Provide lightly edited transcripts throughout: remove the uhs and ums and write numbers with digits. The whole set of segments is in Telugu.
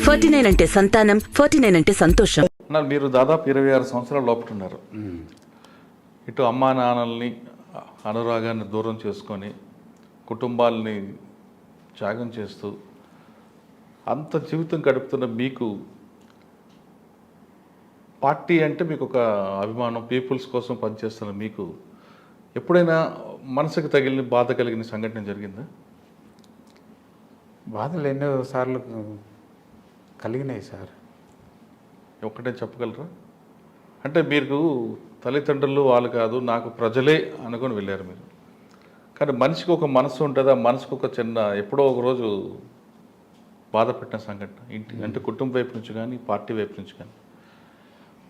49 అంటే సంతానం, 49 అంటే సంతోషం. మీరు దాదాపు 26 సంవత్సరాల లోపల ఉన్నారు. ఇటు అమ్మా నాన్నల్ని అనురాగాన్ని దూరం చేసుకొని కుటుంబాలని త్యాగం చేస్తూ అంత జీవితం గడుపుతున్న మీకు పార్టీ అంటే మీకు ఒక అభిమానం, పీపుల్స్ కోసం పనిచేస్తున్న మీకు ఎప్పుడైనా మనసుకు తగిలిన బాధ కలిగిన సంఘటన జరిగిందా? బాధలు ఎన్నోసార్లు కలిగినాయి సార్. ఒక్కటే చెప్పగలరా? అంటే మీరు తల్లిదండ్రులు వాళ్ళు కాదు, నాకు ప్రజలే అనుకొని వెళ్ళారు మీరు. కానీ మనిషికి ఒక మనసు ఉంటుంది, ఆ మనసుకు ఒక చిన్న ఎప్పుడో ఒక రోజు బాధ పెట్టిన సంఘటన ఇంటి అంటే కుటుంబం వైపు నుంచి కానీ పార్టీ వైపు నుంచి కానీ.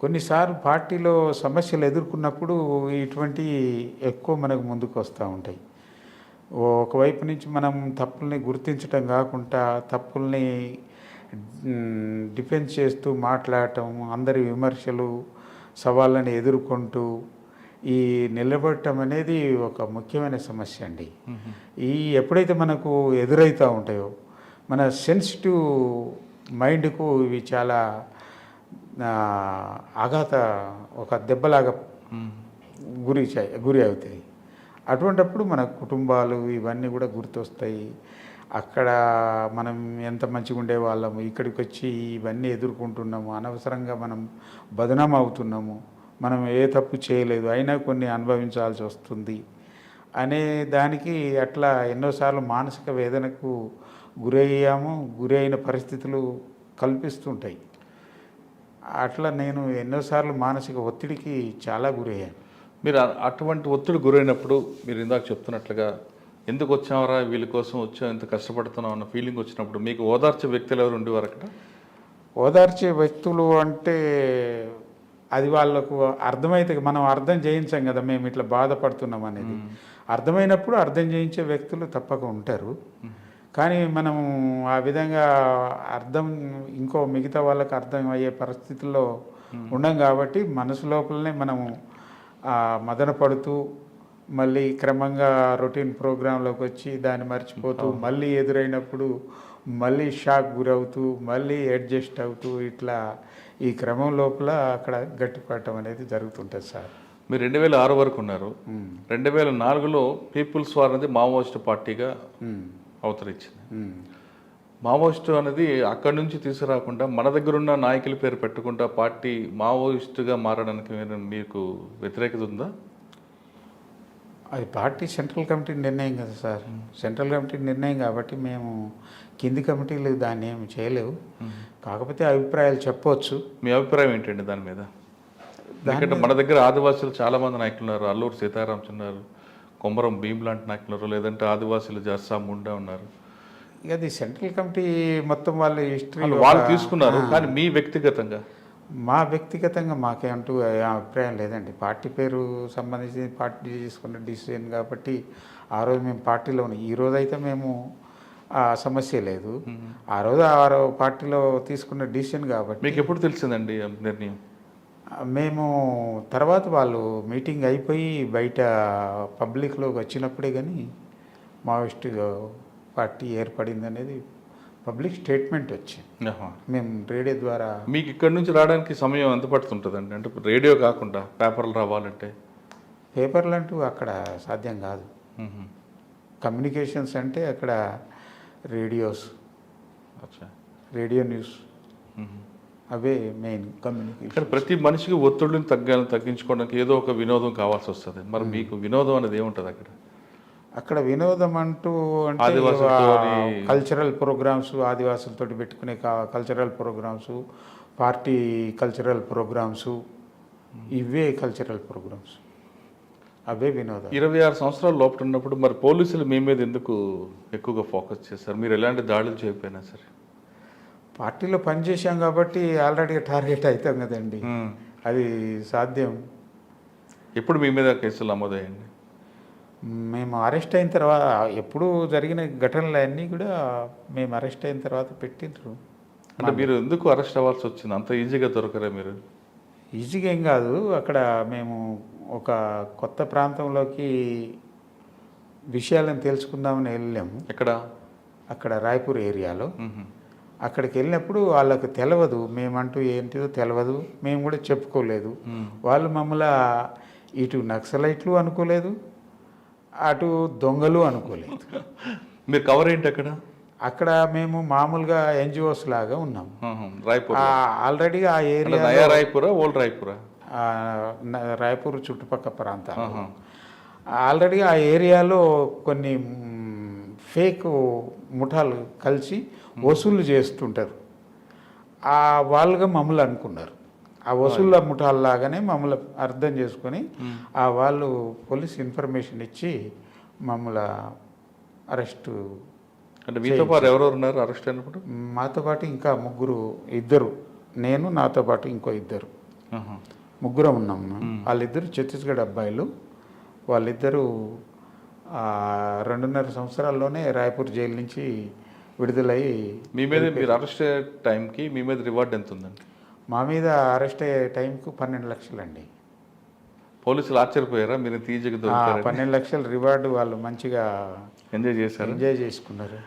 కొన్నిసార్లు పార్టీలో సమస్యలు ఎదుర్కొన్నప్పుడు ఇటువంటి ఎక్కువ మనకు ముందుకు వస్తూ ఉంటాయి. ఒకవైపు నుంచి మనం తప్పుల్ని గుర్తించటం కాకుండా తప్పుల్ని డిఫెన్స్ చేస్తూ మాట్లాడటం, అందరి విమర్శలు సవాళ్ళని ఎదుర్కొంటూ ఈ నిలబడటం అనేది ఒక ముఖ్యమైన సమస్య అండి. ఈ ఎప్పుడైతే మనకు ఎదురవుతూ ఉంటాయో మన సెన్సిటివ్ మైండ్కు ఇవి చాలా ఒక దెబ్బలాగా గురి అవుతాయి. అటువంటప్పుడు మన కుటుంబాలు ఇవన్నీ కూడా గుర్తొస్తాయి. అక్కడ మనం ఎంత మంచిగా ఉండేవాళ్ళము, ఇక్కడికి వచ్చి ఇవన్నీ ఎదుర్కొంటున్నాము, అనవసరంగా మనం బదనాం అవుతున్నాము, మనం ఏ తప్పు చేయలేదు అయినా కొన్ని అనుభవించాల్సి వస్తుంది అనే దానికి అట్లా ఎన్నోసార్లు మానసిక వేదనకు గురైన పరిస్థితులు కల్పిస్తుంటాయి. అట్లా నేను ఎన్నోసార్లు మానసిక ఒత్తిడికి చాలా గురయ్యాను. మీరు అటువంటి ఒత్తిడి గురైనప్పుడు మీరు ఇందాక చెప్తున్నట్లుగా ఎందుకు వచ్చామరా వీళ్ళ కోసం వచ్చాం, ఎంత కష్టపడుతున్నాం అన్న ఫీలింగ్ వచ్చినప్పుడు మీకు ఓదార్చే వ్యక్తులు ఎవరు ఉండేవారు అక్కడ? ఓదార్చే వ్యక్తులు అంటే అది వాళ్ళకు అర్థమైతే మనం అర్థం చేయించాం కదా, మేము ఇట్లా బాధపడుతున్నాం అనేది అర్థమైనప్పుడు అర్థం చేయించే వ్యక్తులు తప్పక ఉంటారు. కానీ మనం ఆ విధంగా ఇంకో మిగతా వాళ్ళకి అర్థం అయ్యే పరిస్థితుల్లో ఉండం కాబట్టి మనసు లోపలనే మనము మదన పడుతూ మళ్ళీ క్రమంగా రొటీన్ ప్రోగ్రాంలోకి వచ్చి దాన్ని మర్చిపోతూ మళ్ళీ ఎదురైనప్పుడు మళ్ళీ షాక్ గురవుతూ మళ్ళీ అడ్జస్ట్ అవుతూ ఇట్లా ఈ క్రమం లోపల అక్కడ గట్టిపడటం అనేది జరుగుతుంటుంది సార్. మీరు 2006 వరకు ఉన్నారు. 2004లో పీపుల్స్ వార్ అనేది మావోయిస్ట్ పార్టీగా అవతరించింది. మావోయిస్టు అనేది అక్కడి నుంచి తీసుకురాకుండా మన దగ్గర ఉన్న నాయకుల పేరు పెట్టకుండా పార్టీ మావోయిస్టుగా మారడానికి మీకు వ్యతిరేకత ఉందా? అది పార్టీ సెంట్రల్ కమిటీ నిర్ణయం కదా సార్. సెంట్రల్ కమిటీ నిర్ణయం కాబట్టి మేము కింది కమిటీలు దాన్ని ఏమి చేయలేవు. కాకపోతే అభిప్రాయాలు చెప్పవచ్చు. మీ అభిప్రాయం ఏంటండి దాని మీద? ఎందుకంటే మన దగ్గర ఆదివాసులు చాలామంది నాయకులు ఉన్నారు. అల్లూరు సీతారామన్ ఉన్నారు, కొమరం భీమ్ లాంటి నాయకులు ఉన్నారు, లేదంటే ఆదివాసులు జర్సా ముండా ఉన్నారు. ఇక అది సెంట్రల్ కమిటీ మొత్తం వాళ్ళ హిస్టరీ వాళ్ళు తీసుకున్నారు. కానీ మీ వ్యక్తిగతంగా మాకేమంటూ అభిప్రాయం లేదండి. పార్టీ పేరు సంబంధించి పార్టీ తీసుకున్న డిసిజన్ కాబట్టి ఆ రోజు మేము పార్టీలో ఉన్నాం. ఈ రోజు అయితే మేము సమస్య లేదు. ఆ రోజు పార్టీలో తీసుకున్న డిసిజన్ కాబట్టి. మీకు ఎప్పుడు తెలిసిందండి నిర్ణయం? మేము తర్వాత వాళ్ళు మీటింగ్ అయిపోయి బయట పబ్లిక్లోకి వచ్చినప్పుడే కానీ మావోయిస్ట్ పార్టీ ఏర్పడింది అనేది పబ్లిక్ స్టేట్మెంట్ వచ్చింది. మేము రేడియో ద్వారా. మీకు ఇక్కడ నుంచి రావడానికి సమయం ఎంత పడుతుంటుందండి? అంటే రేడియో కాకుండా పేపర్లు రావాలంటే? పేపర్లు అంటూ అక్కడ సాధ్యం కాదు. కమ్యూనికేషన్స్ అంటే అక్కడ రేడియో న్యూస్ అవే మెయిన్ కమ్యూనికేషన్. ప్రతి మనిషికి ఒత్తిడిని తగ్గించుకోవడానికి ఏదో ఒక వినోదం కావాల్సి వస్తుంది. మరి మీకు వినోదం అనేది ఏముంటుంది అక్కడ? అక్కడ వినోదం అంటూ అంటే కల్చరల్ ప్రోగ్రామ్స్, ఆదివాసులతో పెట్టుకునే cultural programmes, party cultural programmes, ఇవే కల్చరల్ ప్రోగ్రామ్స్, అవే వినోదం. 26 సంవత్సరాల లోపల ఉన్నప్పుడు మరి పోలీసులు మీ మీద ఎందుకు ఎక్కువగా ఫోకస్ చేస్తారు? మీరు ఎలాంటి దాడులు చేయకపోయినా సరే పార్టీలో పనిచేసాం కాబట్టి ఆల్రెడీ టార్గెట్ అవుతాం కదండి, అది సాధ్యం. ఎప్పుడు మీ మీద కేసులు నమోదయ్యండి? మేము అరెస్ట్ అయిన తర్వాత ఎప్పుడు జరిగిన ఘటనలు అన్నీ కూడా మేము అరెస్ట్ అయిన తర్వాత పెట్టిండ్రు. అంటే మీరు ఎందుకు అరెస్ట్ అవ్వాల్సి వచ్చింది? అంత ఈజీగా దొరకరా మీరు? ఈజీగా ఏం కాదు. అక్కడ మేము ఒక కొత్త ప్రాంతంలోకి విషయాలను తెలుసుకుందామని వెళ్ళాము. ఎక్కడ? అక్కడ రాయ్పూర్ ఏరియాలో. అక్కడికి వెళ్ళినప్పుడు వాళ్ళకు తెలియదు, మేమంటూ ఏంటిదో తెలియదు, మేము కూడా చెప్పుకోలేదు. వాళ్ళు మమ్మల్ని ఇటు నక్సలైట్లు అనుకోలేదు, అటు దొంగలు అనుకోలేదు. మీరు కవర్ ఏంటి అక్కడ? అక్కడ మేము మామూలుగా ఎన్జిఓస్ లాగా ఉన్నాం. రాయ్పూర్ ఆల్రెడీ ఆ ఏరియా నయా రాయ్పూరా ఓల్డ్ రాయ్పూరా? రాయపూర్ చుట్టుపక్కల ప్రాంతాలు. ఆల్రెడీ ఆ ఏరియాలో కొన్ని ఫేక్ ముఠాలు కలిసి వసూలు చేస్తుంటారు. ఆ వాళ్ళుగా మమ్మల్ని అనుకున్నారు. ఆ వసూళ్ళ ముఠాల్లాగానే మమ్మల్ని అర్థం చేసుకొని ఆ వాళ్ళు పోలీస్ ఇన్ఫర్మేషన్ ఇచ్చి మమ్మల్ని అరెస్టు. అంటే మీతో పాటు ఎవరెవరు ఉన్నారు అరెస్ట్ అయినప్పుడు? మాతో పాటు ఇంకా ఇద్దరు, నేను నాతో పాటు ఇంకో ఇద్దరు, ముగ్గురం ఉన్నాం. వాళ్ళిద్దరు ఛత్తీస్గఢ్ అబ్బాయిలు. వాళ్ళిద్దరూ 2.5 సంవత్సరాల్లోనే రాయ్పూర్ జైలు నుంచి విడుదలై. మీ మీద మీరు అరెస్ట్ అయ్యే టైంకి మీ మీద రివార్డ్ ఎంత ఉందండి? మా మీద అరెస్ట్ అయ్యే టైంకు 12 లక్షలండి. పోలీసులు ఆశ్చర్యపోయారా మీరు తీజకి? 12 లక్షల రివార్డు వాళ్ళు మంచిగా ఎంజాయ్ చేసుకున్నారు.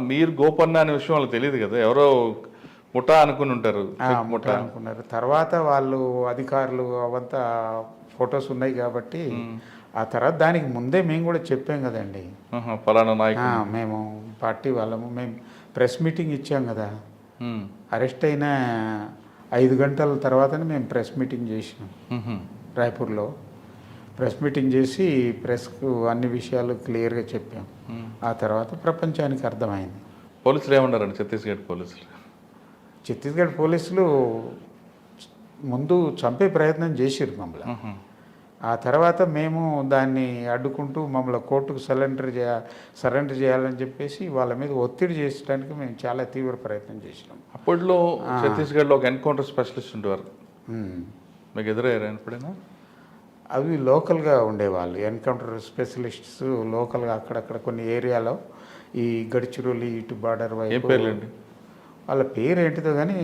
మీరు గోపన్న అనే విషయం వాళ్ళకి తెలియదు కదా, ఎవరో ముఠా అనుకుని ఉంటారు. ముఠా అనుకున్నారు. తర్వాత వాళ్ళు అధికారులు అవంతా ఫొటోస్ ఉన్నాయి కాబట్టి ఆ తర్వాత దానికి ముందే మేము కూడా చెప్పాం కదండి, ఫలానా నాయకుడు మేము పార్టీ వాళ్ళము, మేము ప్రెస్ మీటింగ్ ఇచ్చాం కదా. అరెస్ట్ అయిన 5 గంటల తర్వాతనే మేము ప్రెస్ మీటింగ్ చేసినాం రాయ్పూర్లో. ప్రెస్ మీటింగ్ చేసి ప్రెస్కు అన్ని విషయాలు క్లియర్గా చెప్పాం. ఆ తర్వాత ప్రపంచానికి అర్థమైంది. పోలీసులు ఏమన్నారండి? ఛత్తీస్గఢ్ పోలీసులు ముందు చంపే ప్రయత్నం చేసిర్రు మమ్మల్ని. ఆ తర్వాత మేము దాన్ని అడ్డుకుంటూ మమ్మల్ని కోర్టుకు సరెండర్ చేయాలని చెప్పేసి వాళ్ళ మీద ఒత్తిడి చేసడానికి మేము చాలా తీవ్ర ప్రయత్నం చేసినాం. అప్పట్లో ఛత్తీస్గఢ్లో ఒక ఎన్కౌంటర్ స్పెషలిస్ట్ ఉండేవారు, మీకు ఎదురయ్యారా ఎప్పుడైనా? అవి లోకల్గా ఉండేవాళ్ళు ఎన్కౌంటర్ స్పెషలిస్ట్స్. లోకల్గా అక్కడక్కడ కొన్ని ఏరియాలో ఈ గడ్చిరోలి ఇటు బార్డర్ వైపు. ఏం పేర్లండి వాళ్ళ పేరు ఏంటిదో కానీ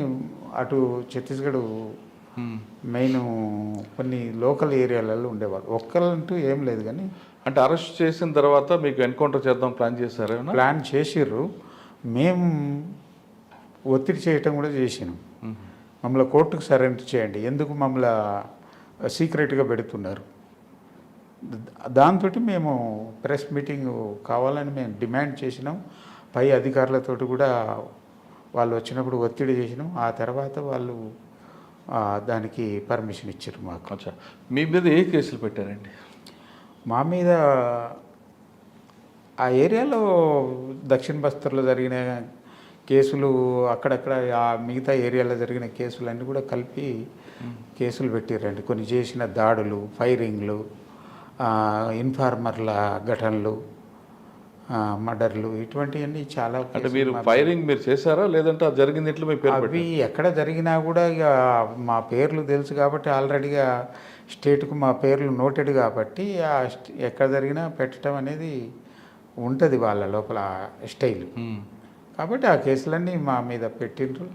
అటు ఛత్తీస్గఢ్ మెయిన్ కొన్ని లోకల్ ఏరియాలలో ఉండేవాళ్ళు. ఒక్కరంటూ ఏం లేదు కానీ. అంటే అరెస్ట్ చేసిన తర్వాత మీకు ఎన్కౌంటర్ చేద్దాం ప్లాన్ చేశారు? ప్లాన్ చేసిర్రు, మేము ఒత్తిడి చేయటం కూడా చేసినాం. మమ్మల్ని కోర్టుకు సరెండర్ చేయండి, ఎందుకు మమ్మల్ని సీక్రెట్గా పెడుతున్నారు. దాంతో మేము ప్రెస్ మీటింగ్ కావాలని మేము డిమాండ్ చేసినాం. పై అధికారులతో కూడా వాళ్ళు వచ్చినప్పుడు ఒత్తిడి చేసినాం. ఆ తర్వాత వాళ్ళు దానికి పర్మిషన్ ఇచ్చారు మాకు. మీ మీద ఏ కేసులు పెట్టారండి? మా మీద ఆ ఏరియాలో దక్షిణ బస్తర్లో జరిగిన కేసులు, అక్కడక్కడ ఆ మిగతా ఏరియాలో జరిగిన కేసులన్నీ కూడా కలిపి కేసులు పెట్టారండి. కొన్ని చేసిన దాడులు, ఫైరింగ్లు, ఇన్ఫార్మర్ల ఘటనలు, మర్డర్లు, ఇటువంటివన్నీ చాలా. అంటే మీరు ఫైరింగ్ మీరు చేశారా లేదంటే అది జరిగింది ఇంట్లో మీ పేరు? అవి ఎక్కడ జరిగినా కూడా ఇక మా పేర్లు తెలుసు కాబట్టి ఆల్రెడీగా స్టేట్కు మా పేర్లు నోటెడ్ కాబట్టి ఎక్కడ జరిగినా పెట్టడం అనేది ఉంటుంది వాళ్ళ లోపల స్టైల్. కాబట్టి ఆ కేసులన్నీ మా మీద పెట్టిండ్రు.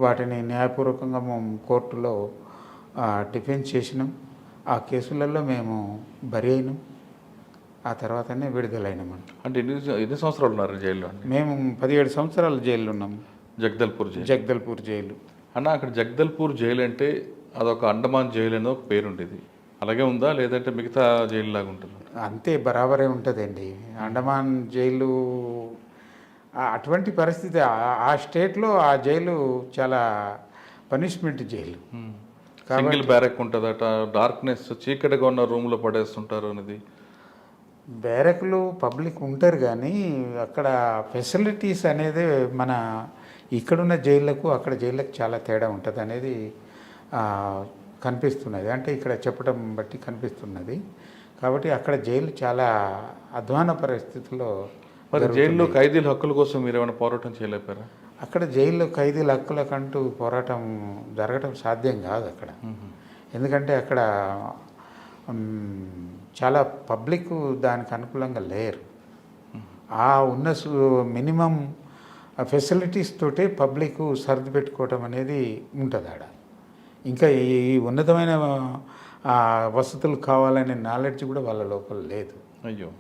వాటిని న్యాయపూర్వకంగా మేము కోర్టులో డిఫెన్స్ చేసినాం. ఆ కేసులలో మేము బరి అయినాం. ఆ తర్వాతనే విడుదలైనాం. అంటే ఎన్ని సంవత్సరాలు ఉన్నారు జైల్లో? మేము 17 సంవత్సరాలు జైల్లో ఉన్నాం. జగదల్పూర్ జైలు అన్న. అక్కడ జగదల్పూర్ జైలు అంటే అదొక అండమాన్ జైలు అనేది ఒక పేరు ఉండేది, అలాగే ఉందా లేదంటే మిగతా జైలు లాగా ఉంటుందా? అంతే బరాబరే ఉంటుందండి. అండమాన్ జైలు అటువంటి పరిస్థితి. ఆ స్టేట్లో ఆ జైలు చాలా పనిష్మెంట్ జైలు. సింగిల్ బ్యారెక్ ఉంటుందట, డార్క్నెస్, చీకటిగా ఉన్న రూమ్లో పడేస్తుంటారు అనేది. బ్యారెక్లు పబ్లిక్ ఉంటారు కానీ అక్కడ ఫెసిలిటీస్ అనేది మన ఇక్కడున్న జైళ్ళకు అక్కడ జైళ్ళకు చాలా తేడా ఉంటుంది అనేది కనిపిస్తున్నది. అంటే ఇక్కడ చెప్పడం బట్టి కనిపిస్తున్నది. కాబట్టి అక్కడ జైలు చాలా అధ్వాన పరిస్థితుల్లో. మరి జైల్లో ఖైదీల హక్కుల కోసం మీరు ఏమైనా పోరాటం చేయలేపారా? అక్కడ జైల్లో ఖైదీల హక్కులకంటూ పోరాటం జరగటం సాధ్యం కాదు అక్కడ. ఎందుకంటే అక్కడ చాలా పబ్లిక్ దానికి అనుకూలంగా లేరు. ఆ ఉన్న మినిమం ఫెసిలిటీస్ తోటే పబ్లిక్ సర్ది పెట్టుకోవటం అనేది ఉంటుంది ఆడ. ఇంకా ఈ ఉన్నతమైన వసతులు కావాలనే నాలెడ్జ్ కూడా వాళ్ళ లోపల లేదు. అయ్యో.